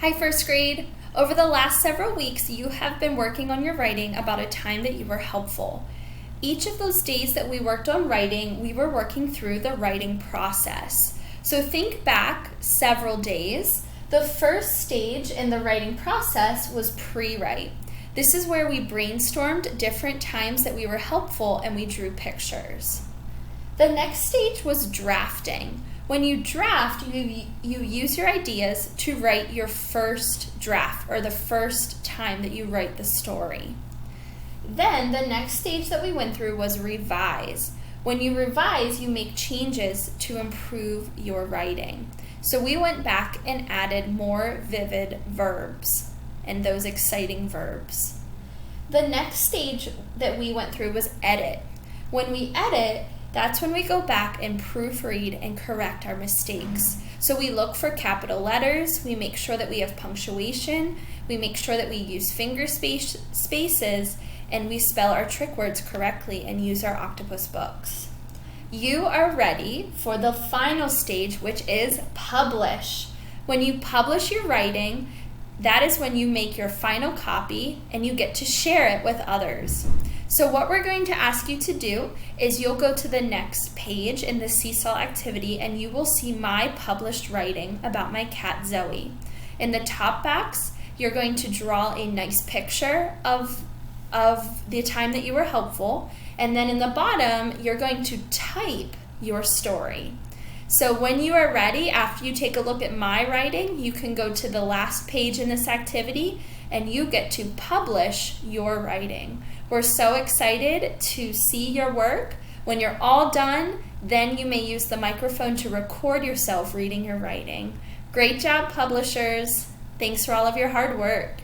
Hi, first grade. Over the last several weeks, you have been working on your writing about a time that you were helpful. Each of those days that we worked on writing, we were working through the writing process. So think back several days. The first stage in the writing process was pre-write. This is where we brainstormed different times that we were helpful and we drew pictures. The next stage was drafting. When you draft, you use your ideas to write your first draft, or the first time that you write the story. Then the next stage that we went through was revise. When you revise, you make changes to improve your writing. So we went back and added more vivid verbs and those exciting verbs. The next stage that we went through was edit. When we edit, that's when we go back and proofread and correct our mistakes. So we look for capital letters, we make sure that we have punctuation, we make sure that we use finger spaces, and we spell our trick words correctly and use our octopus books. You are ready for the final stage, which is publish. When you publish your writing, that is when you make your final copy and you get to share it with others. So what we're going to ask you to do is you'll go to the next page in the Seesaw activity and you will see my published writing about my cat Zoe. In the top box, you're going to draw a nice picture of the time that you were helpful, and then in the bottom, you're going to type your story. So when you are ready, after you take a look at my writing, you can go to the last page in this activity and you get to publish your writing. We're so excited to see your work. When you're all done, then you may use the microphone to record yourself reading your writing. Great job, publishers. Thanks for all of your hard work.